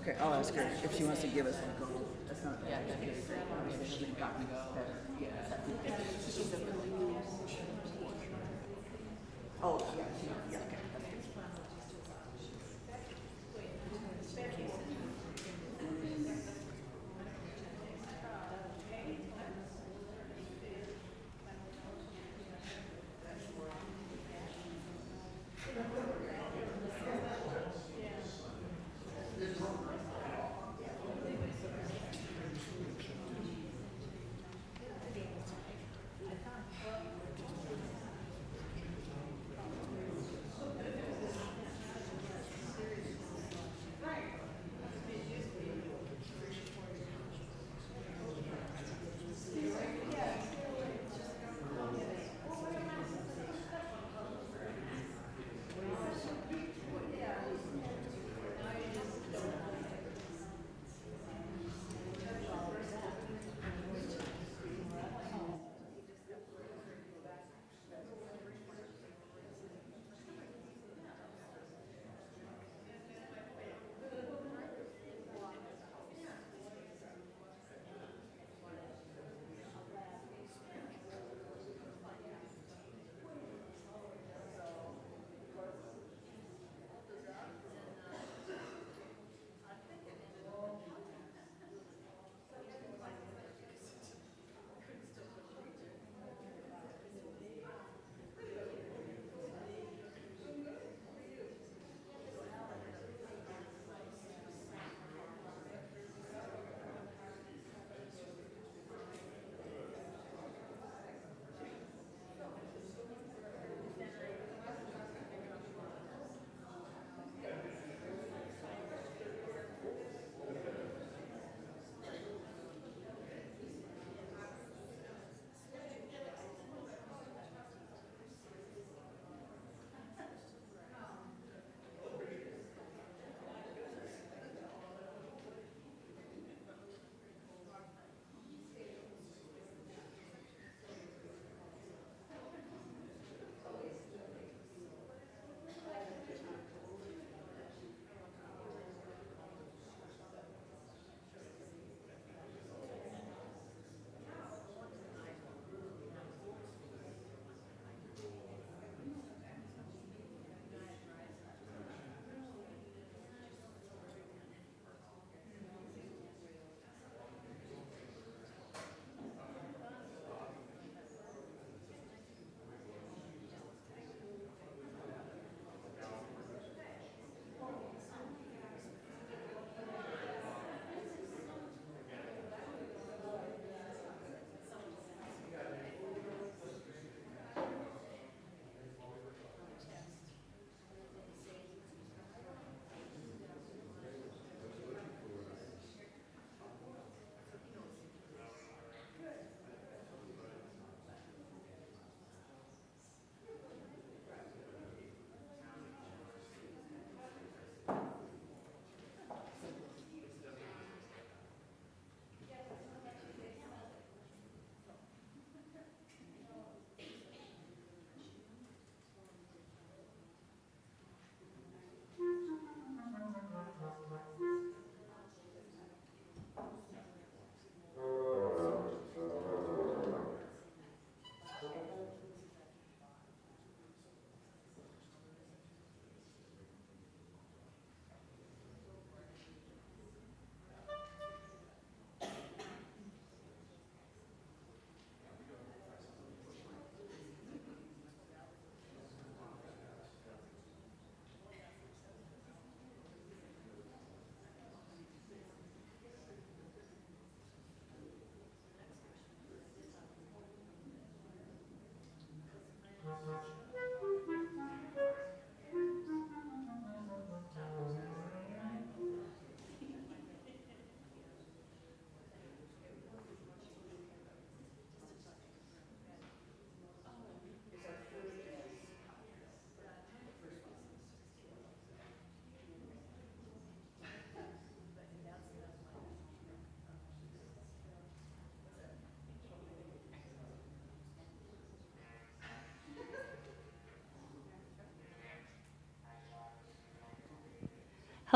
Okay, I'll ask her if she wants to give us a call. That's not bad. Yeah, that'd be great. Maybe she got to go. Yeah. She's a really Oh, yeah, yeah, okay.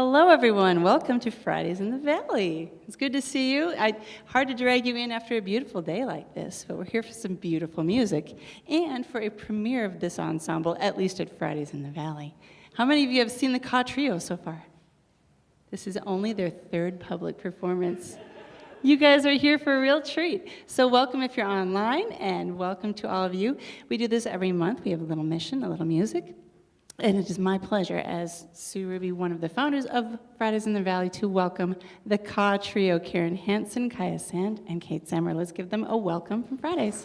Hello, everyone. Welcome to Fridays in the Valley. It's good to see you. Hard to drag you in after a beautiful day like this, but we're here for some beautiful music and for a premiere of this ensemble, at least at Fridays in the Valley. How many of you have seen the KaTrio so far? This is only their third public performance. You guys are here for a real treat. So welcome if you're online, and welcome to all of you. We do this every month. We have a little mission, a little music. And it is my pleasure, as Sue Ruby, one of the founders of Fridays in the Valley, to welcome the KaTrio, Karen Hansen, Kaya Sand, and Kate Sammer. Let's give them a welcome from Fridays.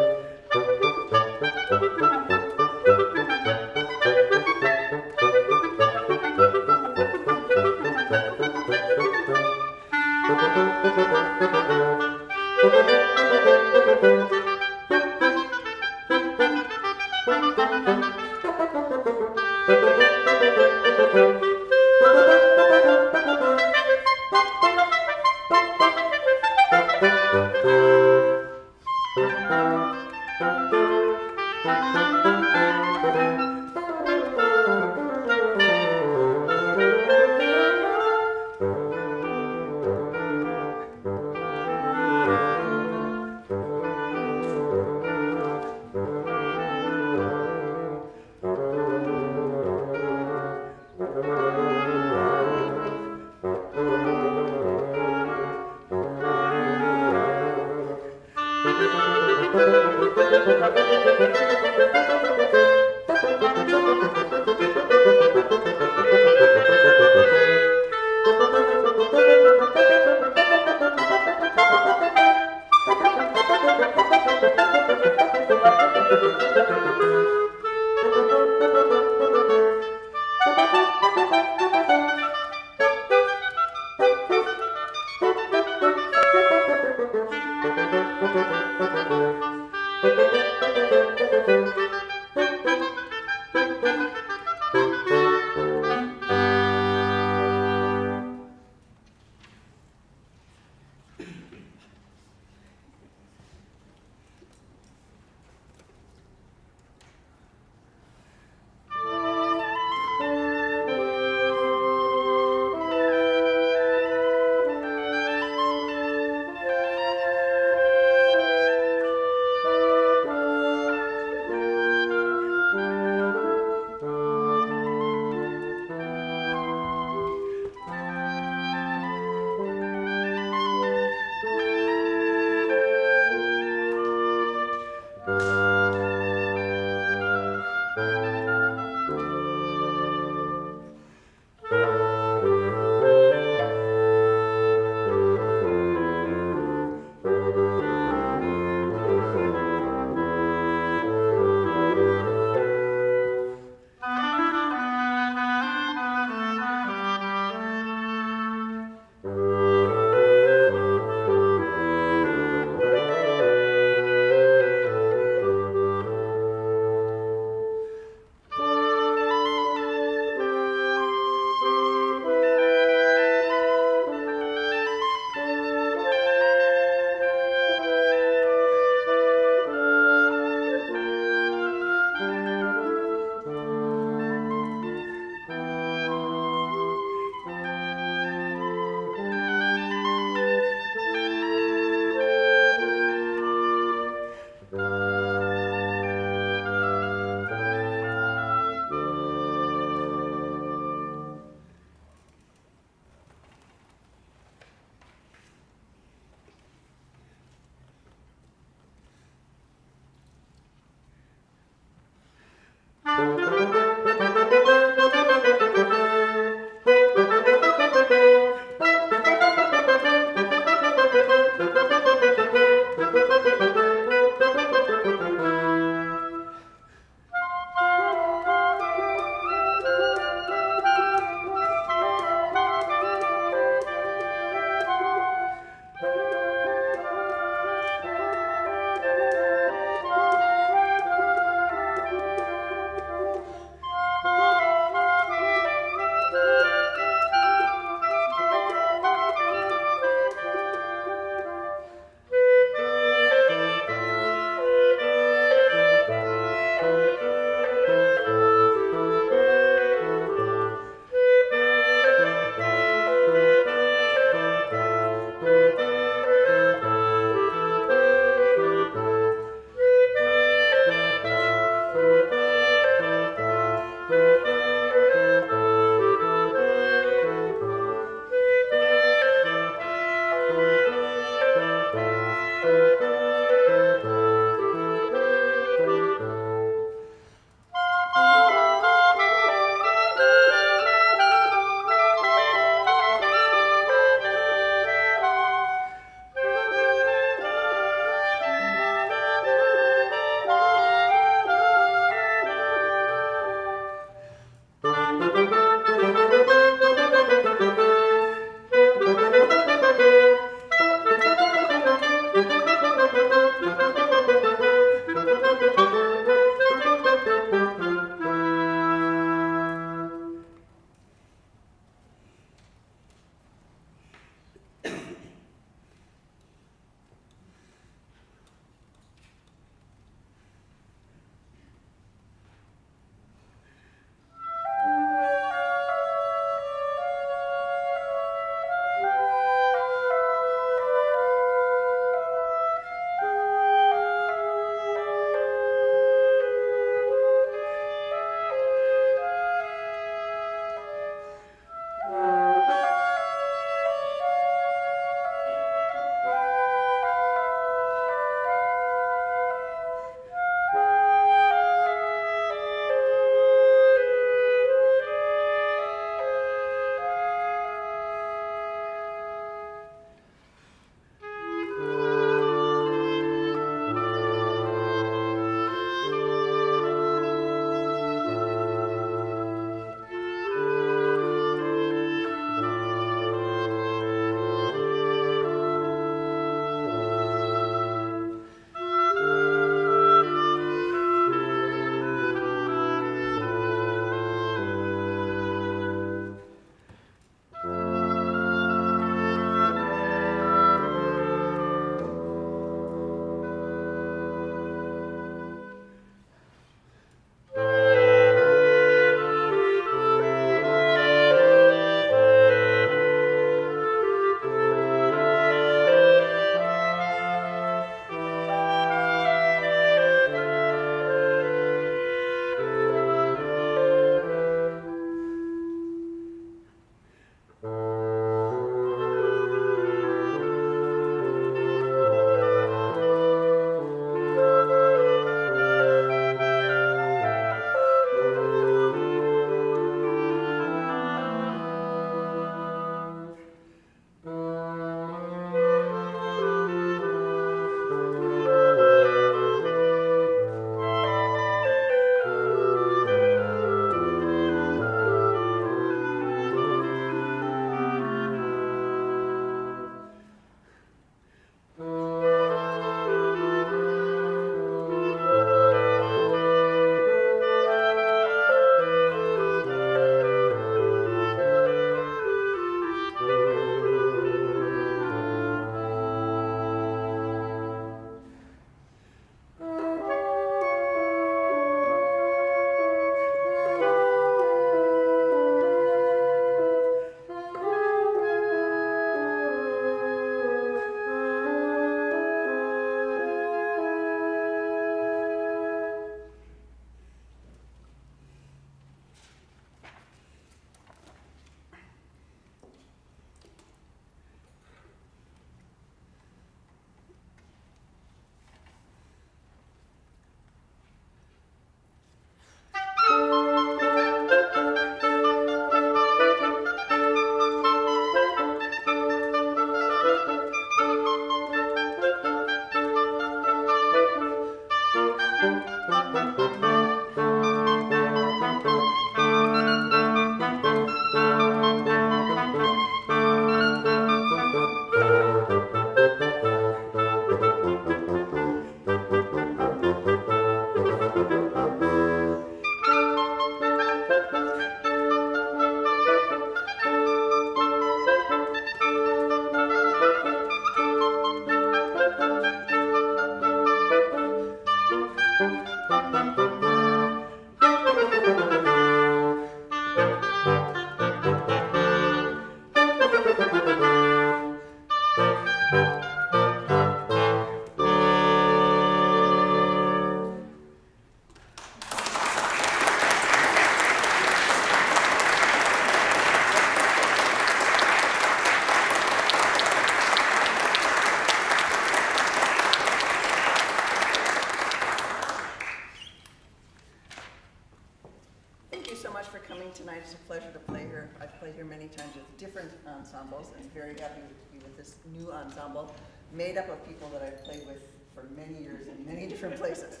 Thank you so much for coming tonight. It's a pleasure to play here. I've played here many times with different ensembles, and very happy to be with this new ensemble, made up of people that I've played with for many years in many different places.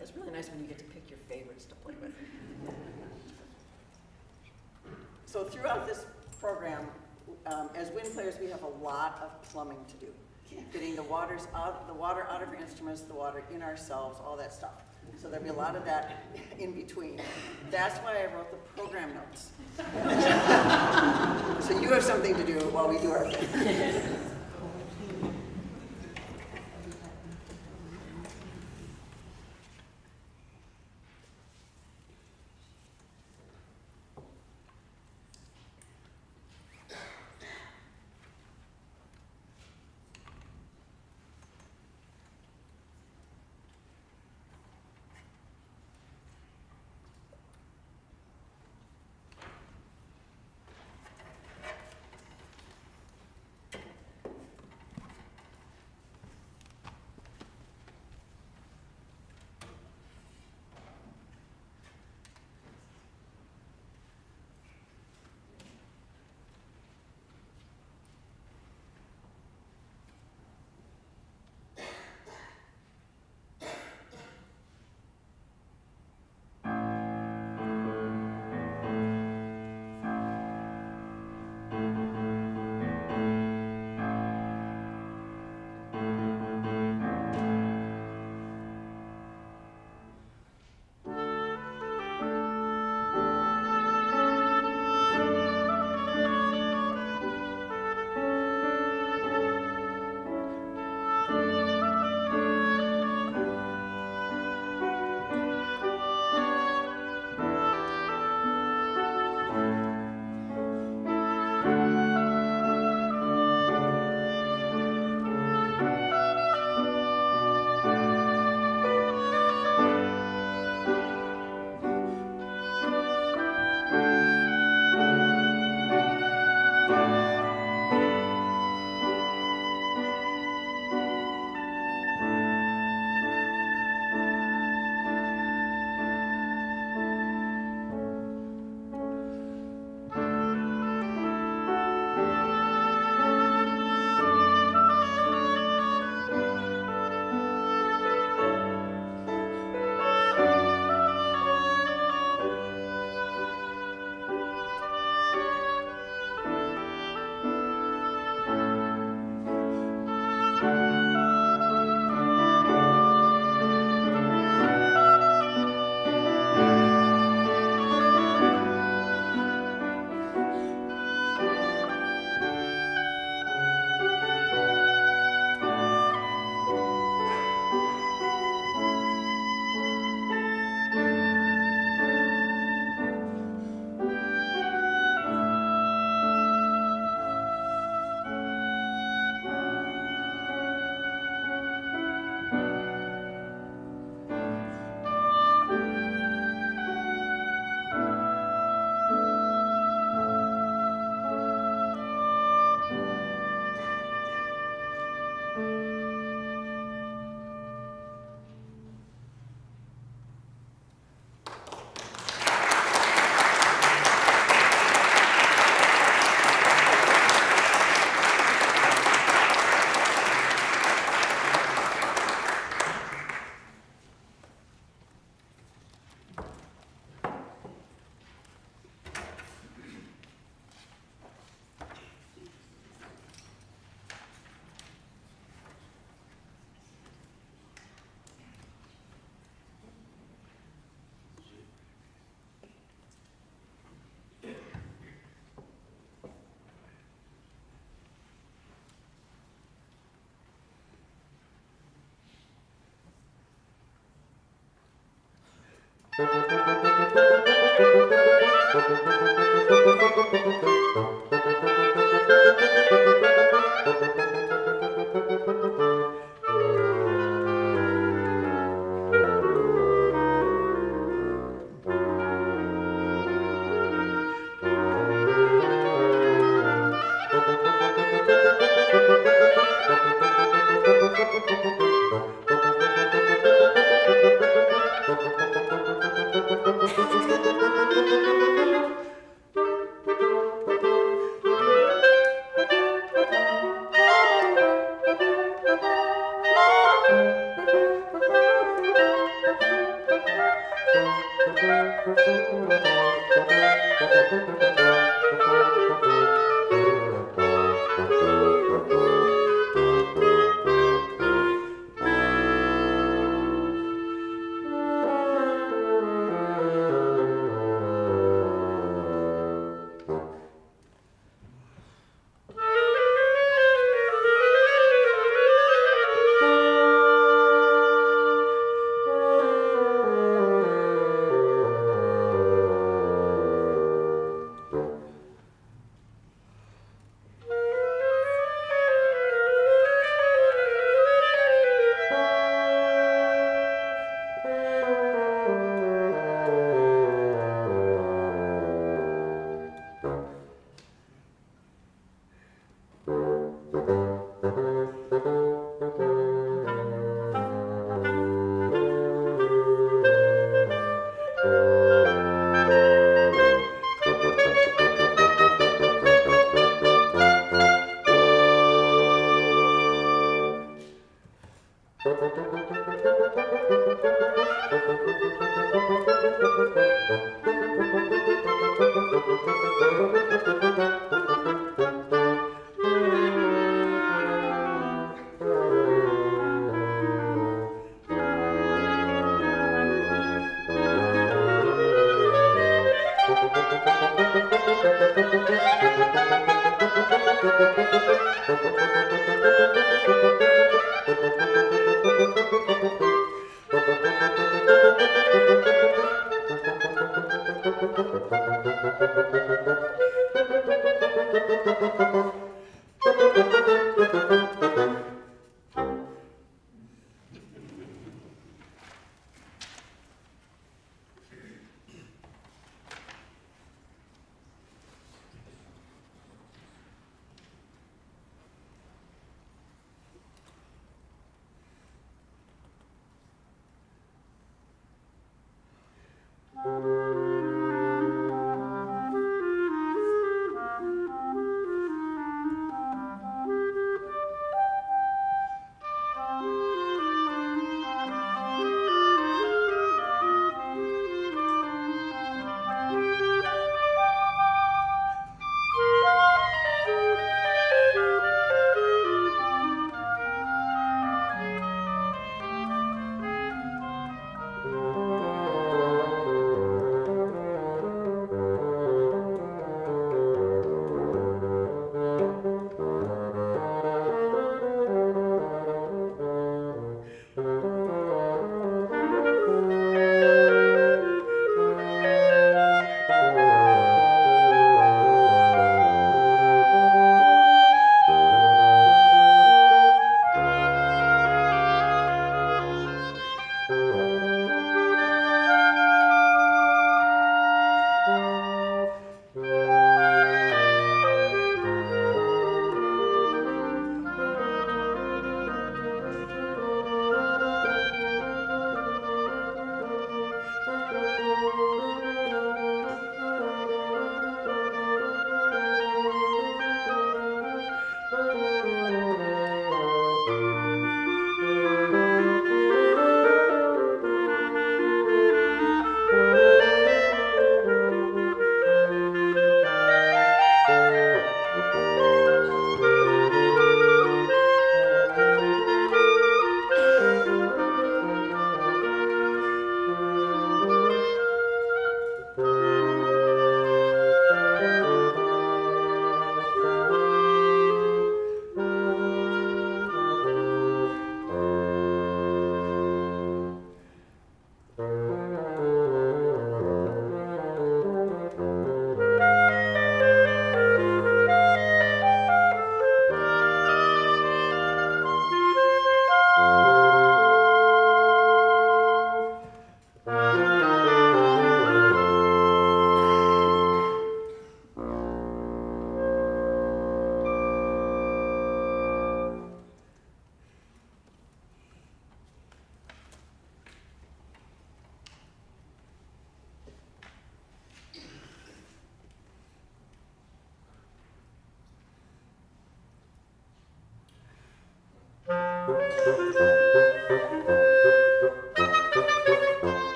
It's really nice when you get to pick your favorites to play with. So throughout this program, as wind players, we have a lot of plumbing to do. Getting the water out of your instruments, the water in ourselves, all that stuff. So there'll be a lot of that in between. That's why I wrote the program notes. So you have something to do while we do our thing.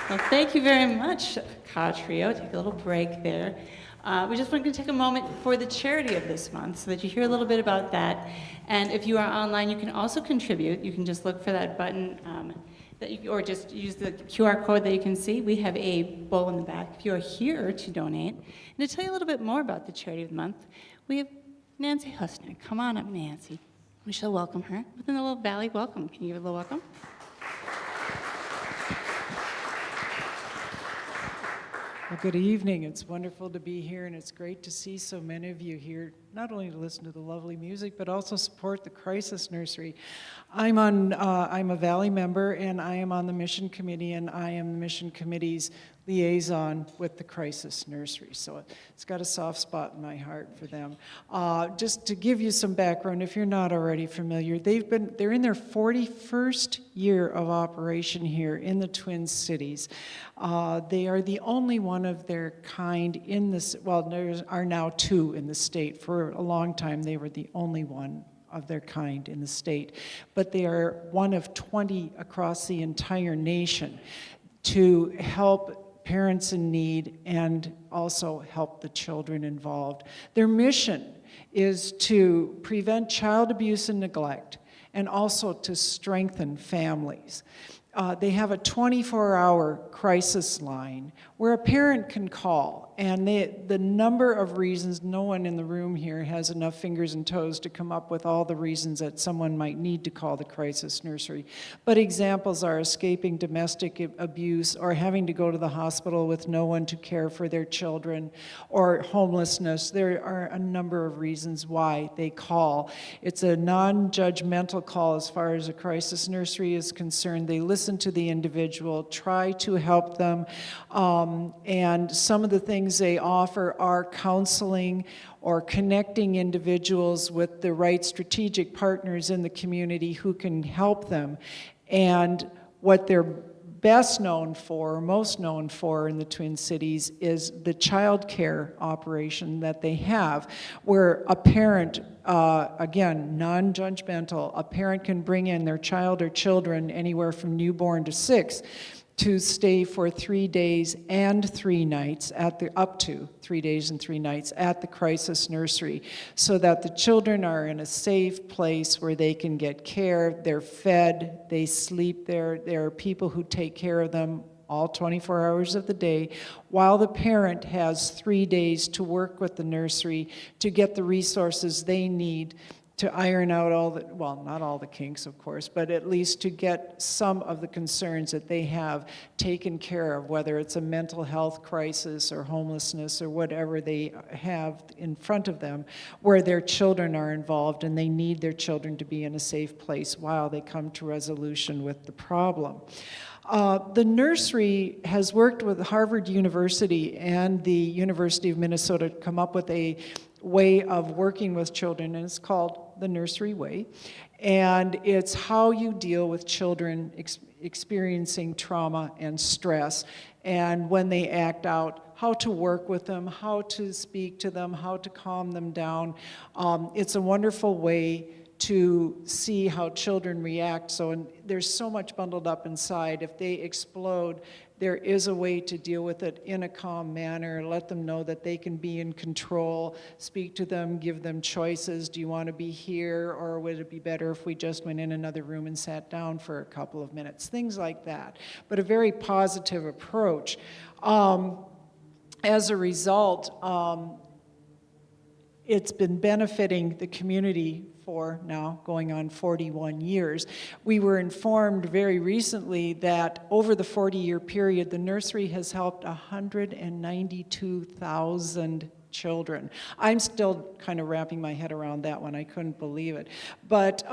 Well, thank you very much, KaTrio. Take a little break there. We just wanted to take a moment for the charity of this month so that you hear a little bit about that. And if you are online, you can also contribute. You can just look for that button or just use the QR code that you can see. We have a bowl in the back if you are here to donate. And to tell you a little bit more about the charity of the month, we have Nancy Husnick. Come on up, Nancy. We shall welcome her with a little Valley welcome. Can you give a little welcome? Well, good evening. It's wonderful to be here, and it's great to see so many of you here, not only to listen to the lovely music, but also support the Crisis Nursery. I'm a Valley member, and I am on the Mission Committee, and I am the Mission Committee's liaison with the Crisis Nursery. So it's got a soft spot in my heart for them. Just to give you some background, if you're not already familiar, they're in their 41st year of operation here in the Twin Cities. They are the only one of their kind in this, well, there are now two in the state. For a long time, they were the only one of their kind in the state. But they are one of 20 across the entire nation to help parents in need and also help the children involved. Their mission is to prevent child abuse and neglect and also to strengthen families. They have a 24-hour crisis line where a parent can call, and the number of reasons, no one in the room here has enough fingers and toes to come up with all the reasons that someone might need to call the Crisis Nursery. But examples are escaping domestic abuse, or having to go to the hospital with no one to care for their children, or homelessness. There are a number of reasons why they call. It's a non-judgmental call as far as a Crisis Nursery is concerned. They listen to the individual, try to help them, and some of the things things they offer are counseling or connecting individuals with the right strategic partners in the community who can help them. And what they're best known for, or most known for in the Twin Cities, is the child care operation that they have, where a parent, again, non-judgmental, a parent can bring in their child or children anywhere from newborn to 6 to stay for 3 days and 3 nights up to 3 days and 3 nights at the crisis nursery, so that the children are in a safe place where they can get care, they're fed, they sleep there, there are people who take care of them all 24 hours of the day, while the parent has 3 days to work with the nursery to get the resources they need to iron out all the, well, not all the kinks, of course, but at least to get some of the concerns that they have taken care of, whether it's a mental health crisis or homelessness or whatever they have in front of them, where their children are involved and they need their children to be in a safe place while they come to resolution with the problem. The nursery has worked with Harvard University and the University of Minnesota to come up with a way of working with children, and it's called the Nursery Way. And it's how you deal with children experiencing trauma and stress, and when they act out, how to work with them, how to speak to them, how to calm them down. It's a wonderful way to see how children react. So, and there's so much bundled up inside. If they explode, there is a way to deal with it in a calm manner, let them know that they can be in control, speak to them, give them choices. Do you want to be here, or would it be better if we just went in another room and sat down for a couple of minutes? Things like that, but a very positive approach. As a result, it's been benefiting the community for now going on 41 years. We were informed very recently that over the 40-year period, the nursery has helped 192,000 children. I'm still kind of wrapping my head around that one. I couldn't believe it. But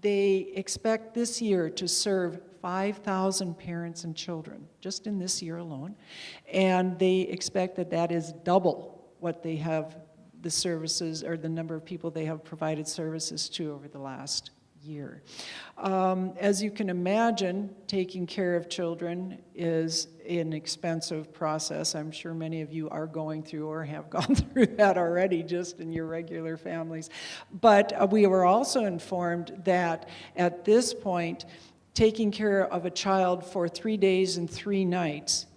they expect this year to serve 5,000 parents and children, just in this year alone. And they expect that that is double what they have, the services, or the number of people they have provided services to over the last year. As you can imagine, taking care of children is an expensive process. I'm sure many of you are going through or have gone through that already just in your regular families. But we were also informed that at this point, taking care of a child for 3 days and 3 nights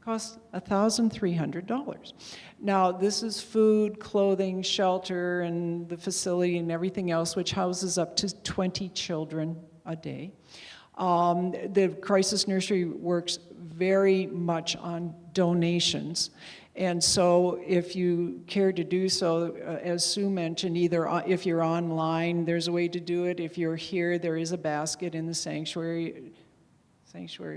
costs $1,300. Now, this is food, clothing, shelter, and the facility and everything else, which houses up to 20 children a day. The crisis nursery works very much on donations. And so if you care to do so, as Sue mentioned, either if you're online, there's a way to do it. If you're here, there is a basket in the sanctuary,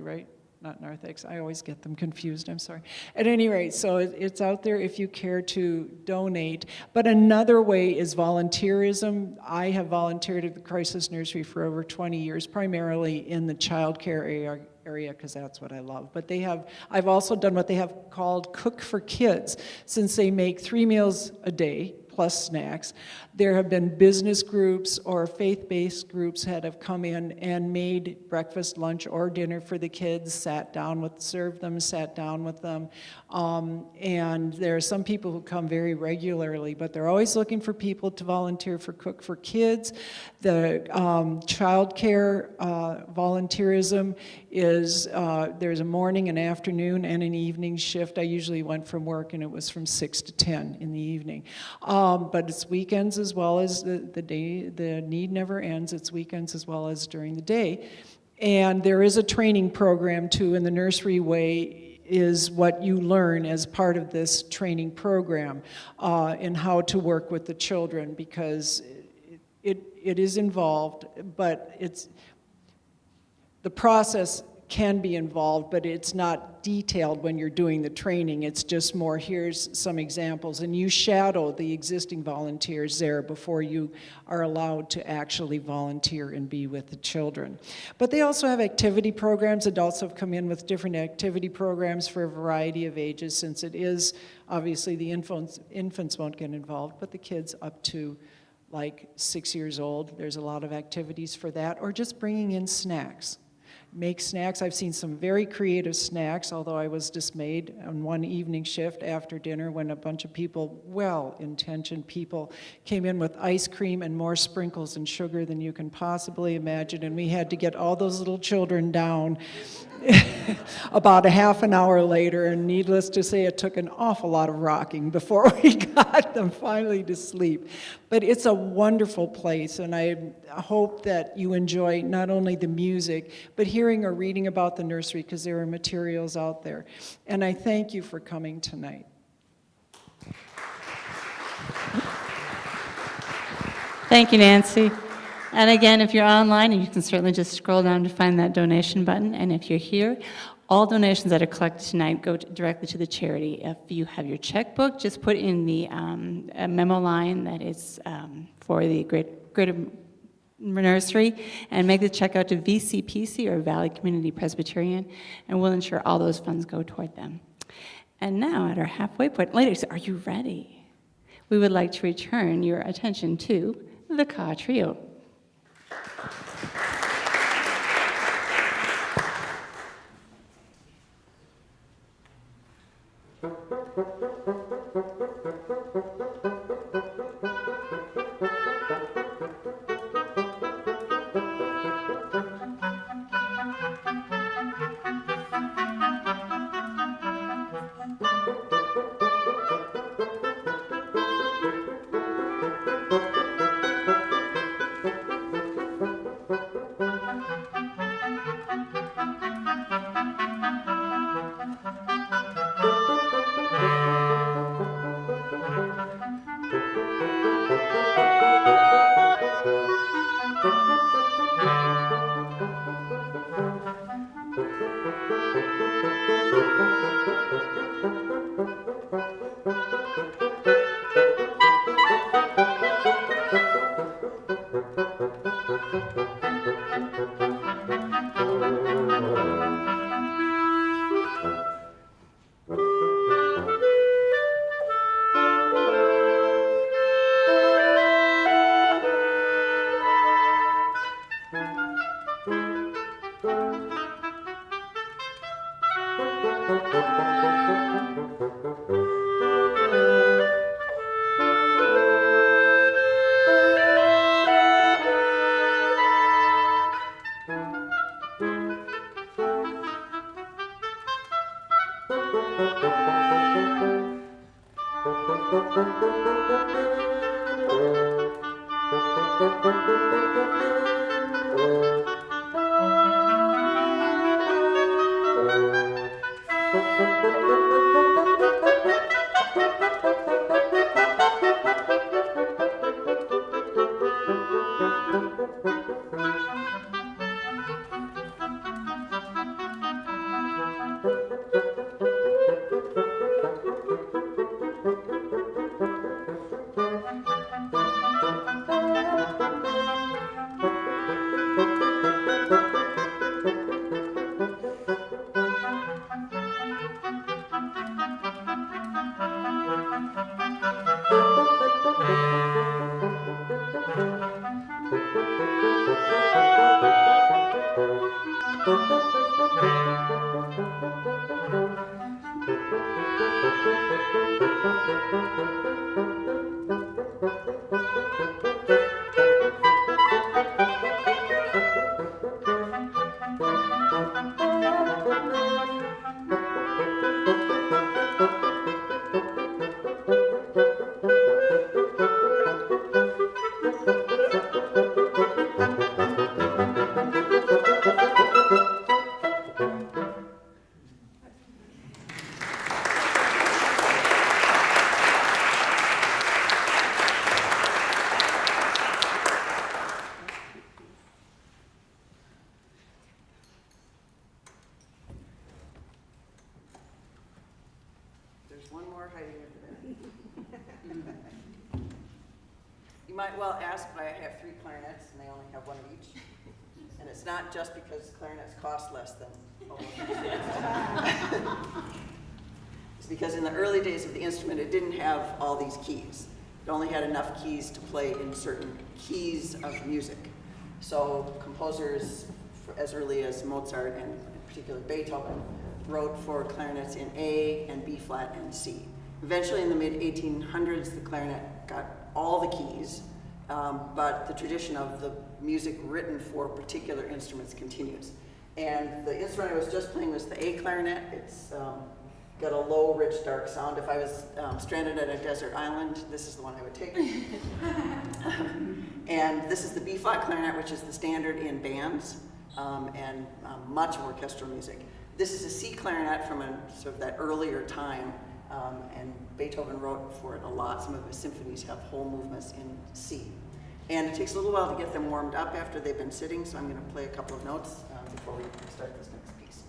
right? Not narthex. I always get them confused, I'm sorry. At any rate, so it's out there if you care to donate. But another way is volunteerism. I have volunteered at the Crisis Nursery for over 20 years, primarily in the child care area because that's what I love. But I've also done what they have called Cook for Kids, since they make 3 meals a day plus snacks. There have been business groups or faith-based groups that have come in and made breakfast, lunch, or dinner for the kids, served them, sat down with them. And there are some people who come very regularly, but they're always looking for people to volunteer for Cook for Kids. The child care volunteerism is, there's a morning, an afternoon, and an evening shift. I usually went from work and it was from 6 to 10 in the evening. But it's weekends as well as the day. The need never ends. It's weekends as well as during the day. And there is a training program too, in the Nursery Way is what you learn as part of this training program in how to work with the children, because it is involved, but the process can be involved, but it's not detailed when you're doing the training. It's just more, here's some examples. And you shadow the existing volunteers there before you are allowed to actually volunteer and be with the children. But they also have activity programs. Adults have come in with different activity programs for a variety of ages, since it is, obviously the infants won't get involved, but the kids up to like 6 years old, there's a lot of activities for that, or just bringing in snacks. Make snacks. I've seen some very creative snacks, although I was dismayed on one evening shift after dinner when a bunch of people, well-intentioned people, came in with ice cream and more sprinkles and sugar than you can possibly imagine, and we had to get all those little children down about a half an hour later, and needless to say, it took an awful lot of rocking before we got them finally to sleep. But it's a wonderful place, and I hope that you enjoy not only the music, but hearing or reading about the nursery, because there are materials out there. And I thank you for coming tonight. Thank you, Nancy. And again, if you're online, you can certainly just scroll down to find that donation button. And if you're here, all donations that are collected tonight go directly to the charity. If you have your checkbook, just put in the a memo line that is for the Greater Nursery, and make the check out to VCPC, or Valley Community Presbyterian, and we'll ensure all those funds go toward them. And now, at our halfway point, ladies, are you ready? We would like to return your attention to the KaTrio. might well ask, but I have 3 clarinets, and they only have 1 of each. And it's not just because clarinets cost less than It's because in the early days of the instrument, it didn't have all these keys. It only had enough keys to play in certain keys of music. So composers as early as Mozart and in particular Beethoven wrote for clarinets in A and B flat and C. Eventually in the mid-1800s, the clarinet got all the keys, but the tradition of the music written for particular instruments continues. And the instrument I was just playing was the A clarinet. It's got a low, rich, dark sound. If I was stranded at a desert island, this is the one I would take. And this is the B flat clarinet, which is the standard in bands and much orchestral music. This is a C clarinet from a sort of that earlier time, and Beethoven wrote for it a lot. Some of his symphonies have whole movements in C. And it takes a little while to get them warmed up after they've been sitting, so I'm going to play a couple of notes before we start this next piece.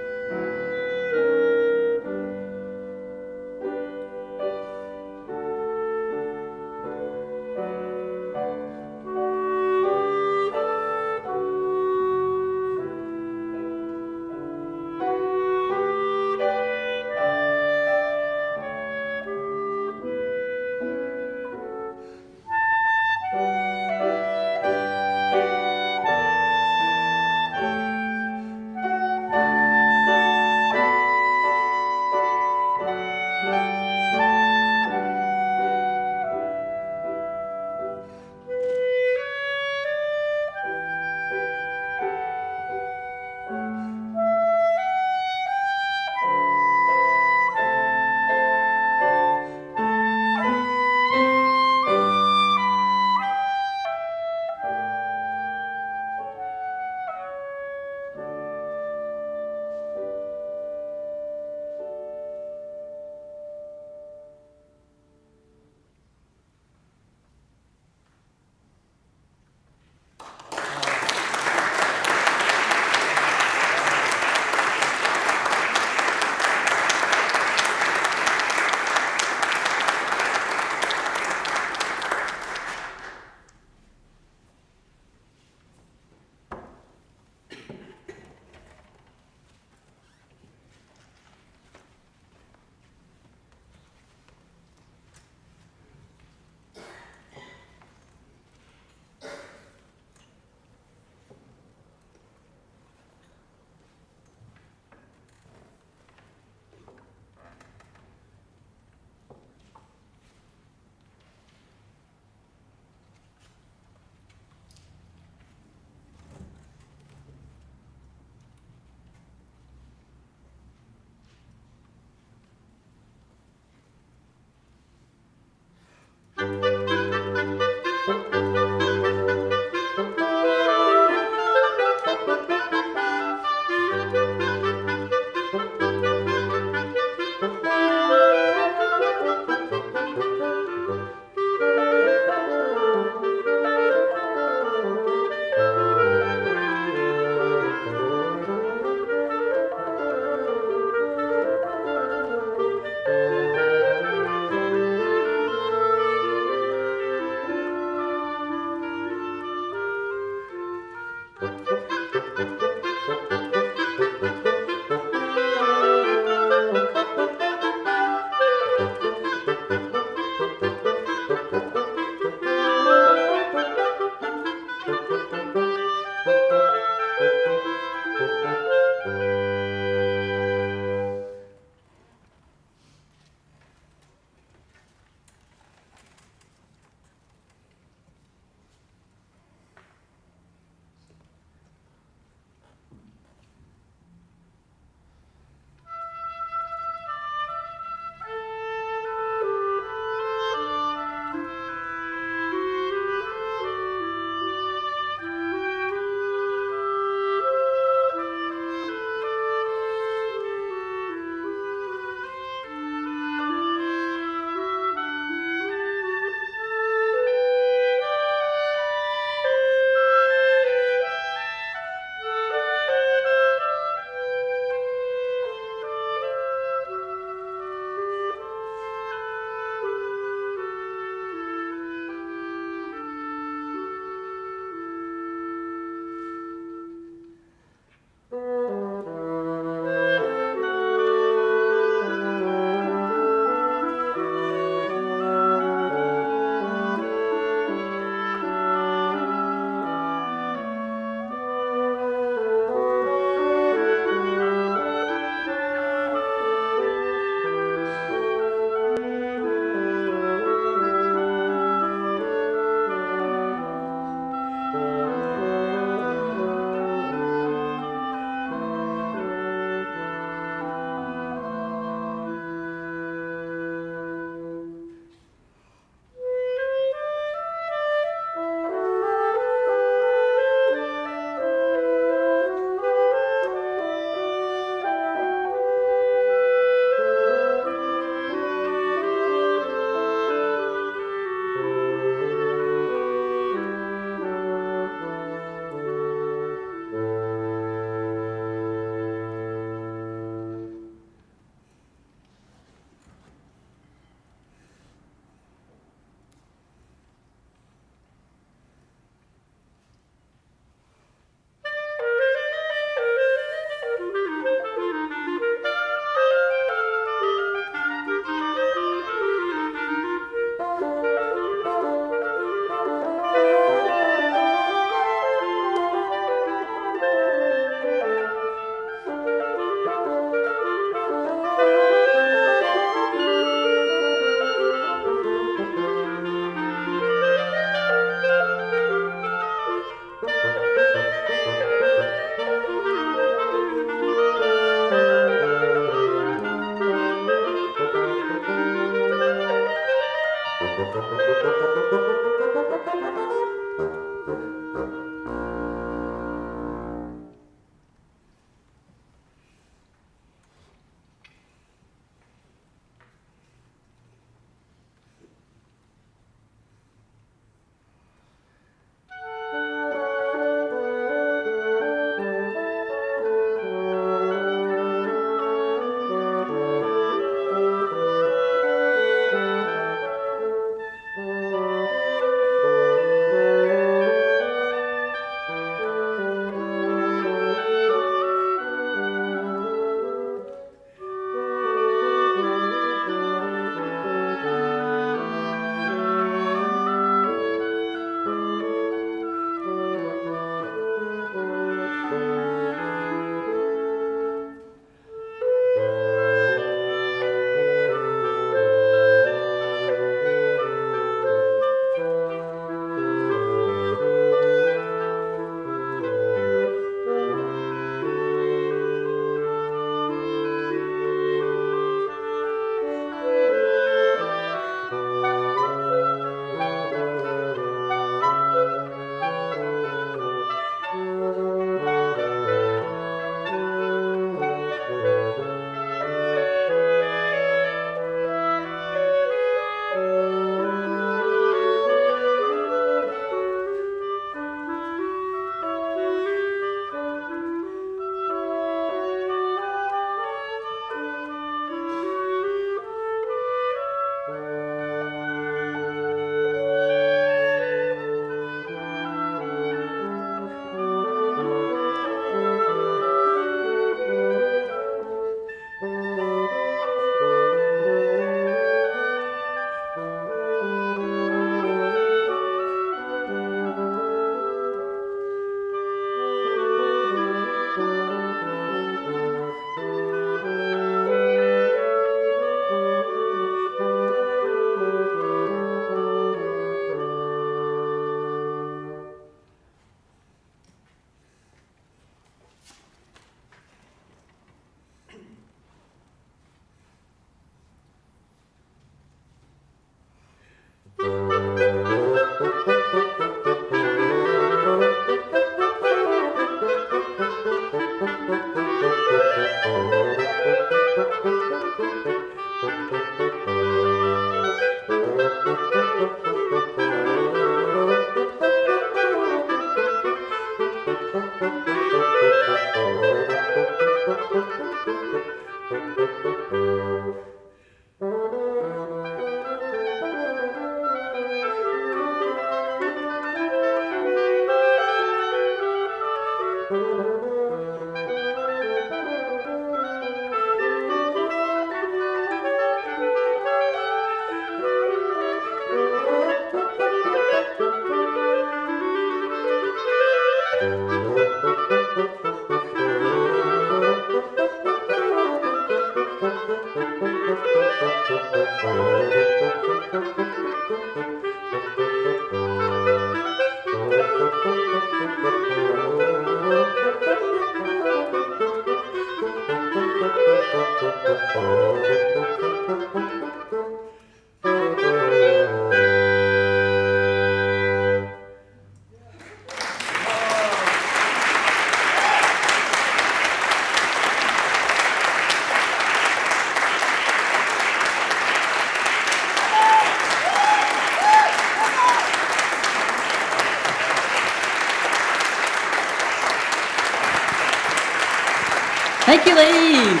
Thank you, ladies.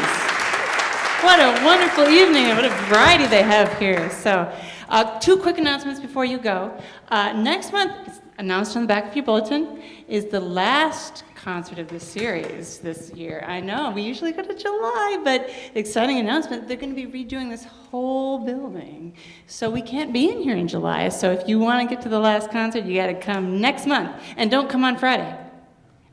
What a wonderful evening and what a variety they have here. So, two quick announcements before you go. Next month, it's announced on the back of your bulletin, is the last concert of the series this year. I know, we usually go to July, but exciting announcement, they're going to be redoing this whole building. So we can't be in here in July. So if you want to get to the last concert, you got to come next month. And don't come on Friday.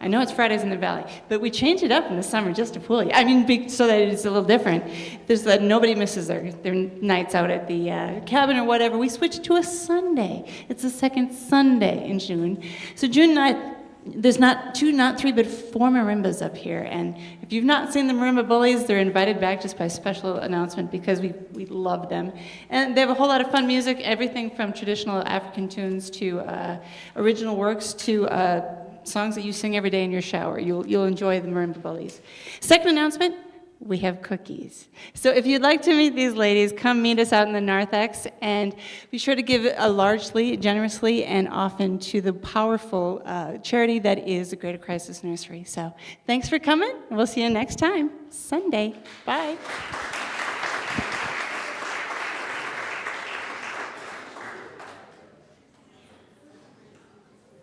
I know it's Fridays in the Valley, but we change it up in the summer just to fool you. I mean, so that it's a little different. There's that nobody misses their nights out at the cabin or whatever. We switch to a Sunday. It's the second Sunday in June. So June 9th, there's not 2, not 3, but 4 marimbas up here. And if you've not seen the marimba bullies, they're invited back just by special announcement because we love them. And they have a whole lot of fun music, everything from traditional African tunes to original works to songs that you sing every day in your shower. You'll enjoy the marimba bullies. Second announcement, we have cookies. So if you'd like to meet these ladies, come meet us out in the narthex, and be sure to give largely, generously, and often to the powerful charity that is the Greater Crisis Nursery. So thanks for coming, and we'll see you next time, Sunday. Bye.